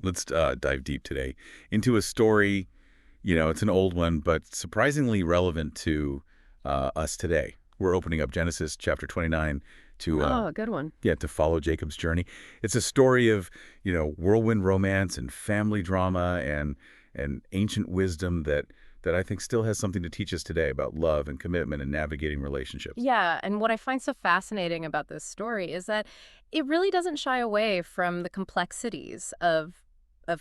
Let's dive deep today into a story. It's an old one, but surprisingly relevant to us today. We're opening up Genesis chapter 29 to, Oh, good one. yeah, to follow Jacob's journey. It's a story of, whirlwind romance and family drama and ancient wisdom that I think still has something to teach us today about love and commitment and navigating relationships. Yeah, and what I find so fascinating about this story is that it really doesn't shy away from the complexities of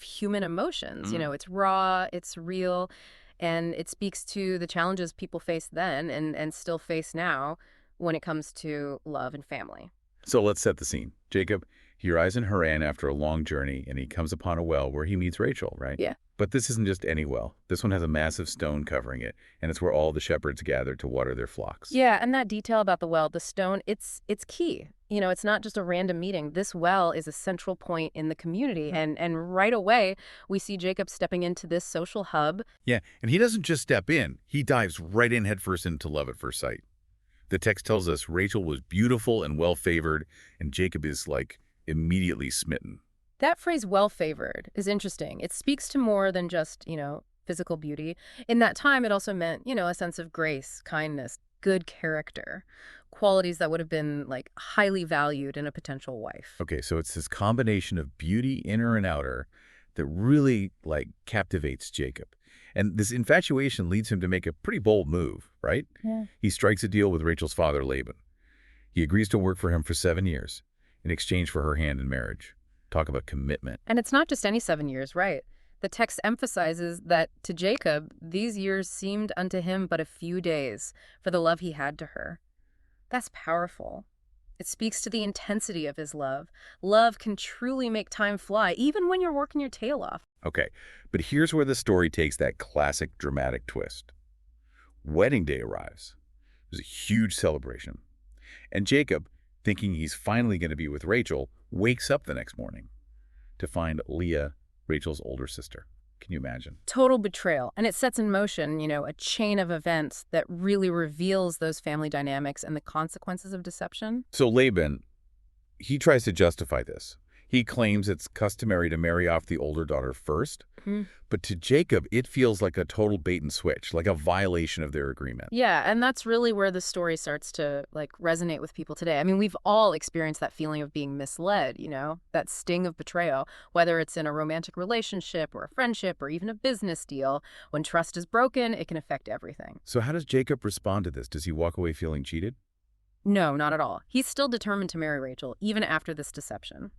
human emotions. Mm. It's raw, it's real, and it speaks to the challenges people faced then and still face now when it comes to love and family. So let's set the scene. Jacob, he arrives in Haran after a long journey, and he comes upon a well where he meets Rachel, right? Yeah. But this isn't just any well. This one has a massive stone covering it, and it's where all the shepherds gather to water their flocks. Yeah, and that detail about the well, the stone, it's key. It's not just a random meeting. This well is a central point in the community, and right away we see Jacob stepping into this social hub. Yeah, and he doesn't just step in. He dives right in headfirst into love at first sight. The text tells us Rachel was beautiful and well-favored, and Jacob is, like, immediately smitten. That phrase well favored is interesting. It speaks to more than just, physical beauty. In that time, it also meant, a sense of grace, kindness, good character, qualities that would have been like highly valued in a potential wife. Okay, so it's this combination of beauty, inner and outer, that really, like, captivates Jacob. And this infatuation leads him to make a pretty bold move, right? Yeah. He strikes a deal with Rachel's father, Laban. He agrees to work for him for 7 years in exchange for her hand in marriage. Talk about commitment. And it's not just any 7 years, right? The text emphasizes that to Jacob, these years seemed unto him but a few days for the love he had to her. That's powerful. It speaks to the intensity of his love. Love can truly make time fly, even when you're working your tail off. Okay, but here's where the story takes that classic dramatic twist. Wedding day arrives. There's a huge celebration. And Jacob, thinking he's finally going to be with Rachel, wakes up the next morning to find Leah, Rachel's older sister. Can you imagine? Total betrayal. And it sets in motion, a chain of events that really reveals those family dynamics and the consequences of deception. So Laban, he tries to justify this. He claims it's customary to marry off the older daughter first, Mhm. but to Jacob, it feels like a total bait and switch, like a violation of their agreement. Yeah, and that's really where the story starts to like resonate with people today. I mean, we've all experienced that feeling of being misled, that sting of betrayal, whether it's in a romantic relationship or a friendship or even a business deal. When trust is broken, it can affect everything. So how does Jacob respond to this? Does he walk away feeling cheated? No, not at all. He's still determined to marry Rachel, even after this deception.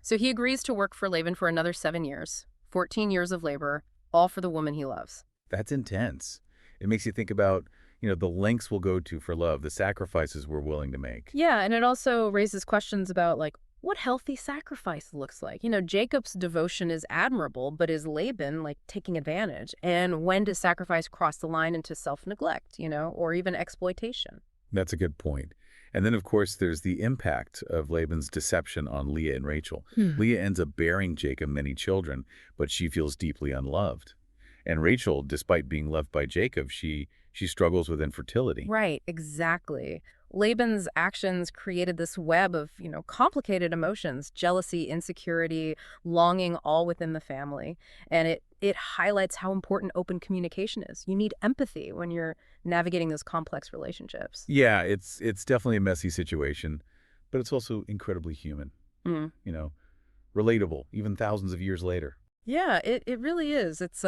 So he agrees to work for Laban for another 7 years, 14 years of labor, all for the woman he loves. That's intense. It makes you think about, the lengths we'll go to for love, the sacrifices we're willing to make. Yeah, and it also raises questions about like what healthy sacrifice looks like. Jacob's devotion is admirable, but is Laban like taking advantage? And when does sacrifice cross the line into self-neglect, or even exploitation? That's a good point. And then, of course, there's the impact of Laban's deception on Leah and Rachel. Leah ends up bearing Jacob many children, but she feels deeply unloved. And Rachel, despite being loved by Jacob, she struggles with infertility. Right, exactly. Laban's actions created this web of, complicated emotions, jealousy, insecurity, longing, all within the family. And it highlights how important open communication is. You need empathy when you're navigating those complex relationships. Yeah, it's definitely a messy situation, but it's also incredibly human, Mm. you know, relatable, even thousands of years later. Yeah, it really is. It's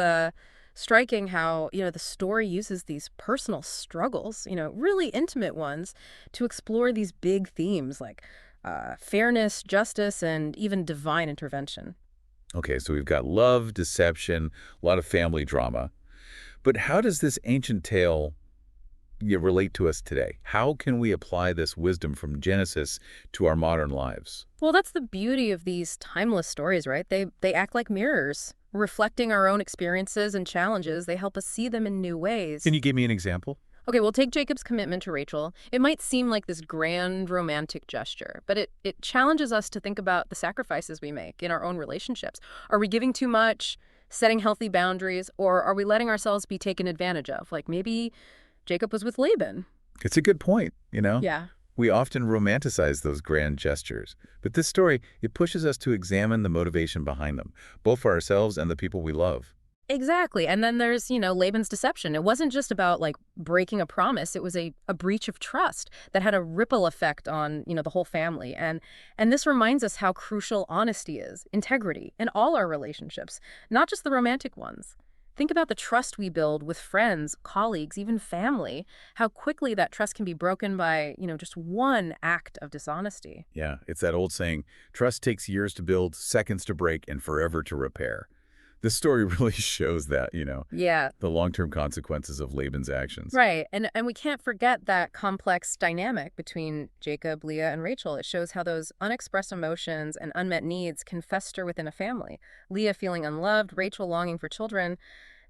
striking how, the story uses these personal struggles, really intimate ones, to explore these big themes like fairness, justice, and even divine intervention. Okay, so we've got love, deception, a lot of family drama. But how does this ancient tale relate to us today? How can we apply this wisdom from Genesis to our modern lives? Well, that's the beauty of these timeless stories, right? They act like mirrors, reflecting our own experiences and challenges. They help us see them in new ways. Can you give me an example? Okay, well, take Jacob's commitment to Rachel. It might seem like this grand romantic gesture, but it challenges us to think about the sacrifices we make in our own relationships. Are we giving too much, setting healthy boundaries, or are we letting ourselves be taken advantage of? Like maybe Jacob was with Laban. It's a good point. Yeah. We often romanticize those grand gestures, but this story, it pushes us to examine the motivation behind them, both for ourselves and the people we love. Exactly. And then there's, Laban's deception. It wasn't just about like breaking a promise. It was a breach of trust that had a ripple effect on, the whole family. And this reminds us how crucial honesty is, integrity in all our relationships, not just the romantic ones. Think about the trust we build with friends, colleagues, even family, how quickly that trust can be broken by, just one act of dishonesty. Yeah, it's that old saying, trust takes years to build, seconds to break, and forever to repair. This story really shows that, Yeah. the long-term consequences of Laban's actions. Right. And we can't forget that complex dynamic between Jacob, Leah, and Rachel. It shows how those unexpressed emotions and unmet needs can fester within a family. Leah feeling unloved, Rachel longing for children.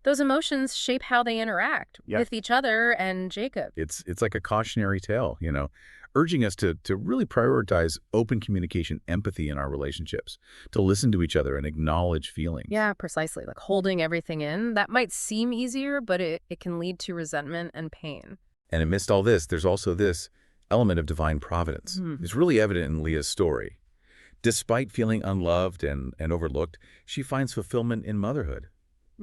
Those emotions shape how they interact Yeah. with each other and Jacob. It's like a cautionary tale, urging us to really prioritize open communication, empathy in our relationships, to listen to each other and acknowledge feelings. Yeah, precisely. Like holding everything in. That might seem easier, but it can lead to resentment and pain. And amidst all this, there's also this element of divine providence. It's really evident in Leah's story. Despite feeling unloved and overlooked, she finds fulfillment in motherhood,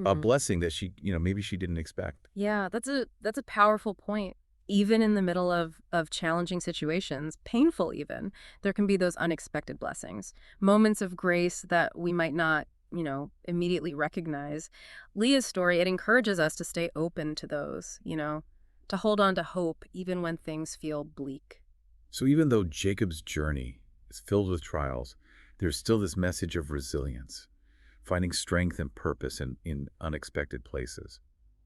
a blessing that maybe she didn't expect. Yeah, that's a powerful point. Even in the middle of challenging situations, painful even, there can be those unexpected blessings, moments of grace that we might not, immediately recognize. Leah's story, it encourages us to stay open to those, to hold on to hope even when things feel bleak. So even though Jacob's journey is filled with trials, there's still this message of resilience, finding strength and purpose in unexpected places.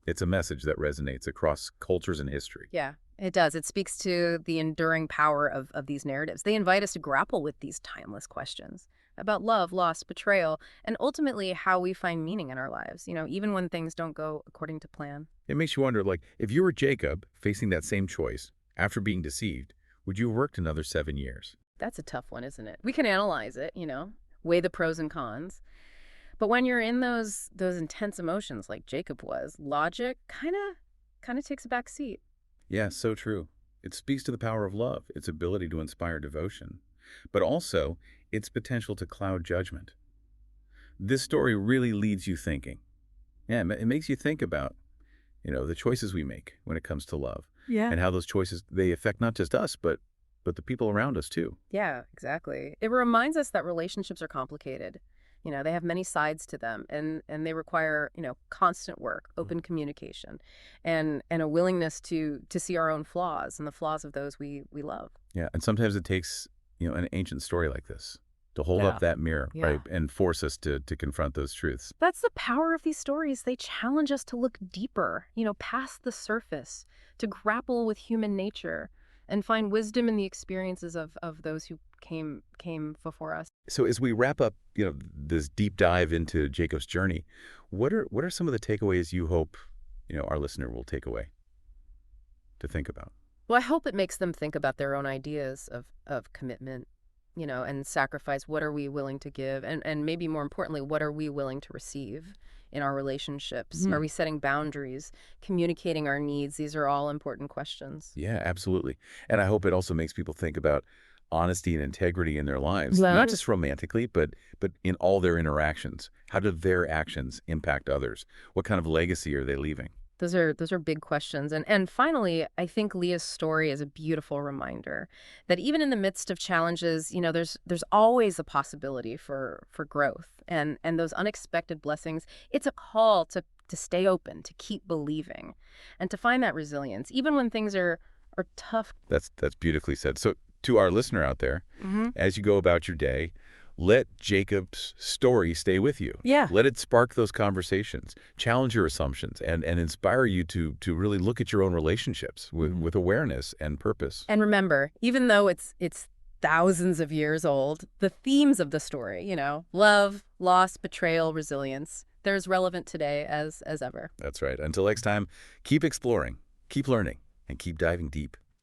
It's a message that resonates across cultures and history. Yeah, it does. It speaks to the enduring power of these narratives. They invite us to grapple with these timeless questions about love, loss, betrayal, and ultimately how we find meaning in our lives, even when things don't go according to plan. It makes you wonder, like, if you were Jacob facing that same choice after being deceived, would you have worked another 7 years? That's a tough one, isn't it? We can analyze it, weigh the pros and cons. But when you're in those intense emotions like Jacob was, logic kind of takes a back seat. Yeah, so true. It speaks to the power of love, its ability to inspire devotion, but also its potential to cloud judgment. This story really leads you thinking. Yeah, it makes you think about, the choices we make when it comes to love. Yeah. And how those choices, they affect not just us, but the people around us too. Yeah, exactly. It reminds us that relationships are complicated. They have many sides to them, and they require, constant work, open communication, and a willingness to see our own flaws and the flaws of those we love. Yeah, and sometimes it takes, an ancient story like this to hold Yeah. up that mirror, Yeah. right, and force us to confront those truths. That's the power of these stories. They challenge us to look deeper, past the surface, to grapple with human nature and find wisdom in the experiences of those who came before us. So as we wrap up, this deep dive into Jacob's journey, what are some of the takeaways you hope, our listener will take away to think about? Well, I hope it makes them think about their own ideas of commitment, and sacrifice. What are we willing to give? And maybe more importantly, what are we willing to receive in our relationships? Are we setting boundaries, communicating our needs? These are all important questions. Yeah, absolutely. And I hope it also makes people think about honesty and integrity in their lives, Yeah. not just romantically, but in all their interactions. How do their actions impact others? What kind of legacy are they leaving? Those are big questions. And finally, I think Leah's story is a beautiful reminder that even in the midst of challenges, there's always a possibility for growth and those unexpected blessings. It's a call to stay open, to keep believing, and to find that resilience, even when things are tough. That's beautifully said. So to our listener out there, as you go about your day, let Jacob's story stay with you. Yeah. Let it spark those conversations, challenge your assumptions, and inspire you to really look at your own relationships with awareness and purpose. And remember, even though it's thousands of years old, the themes of the story, love, loss, betrayal, resilience, they're as relevant today as ever. That's right. Until next time, keep exploring, keep learning, and keep diving deep.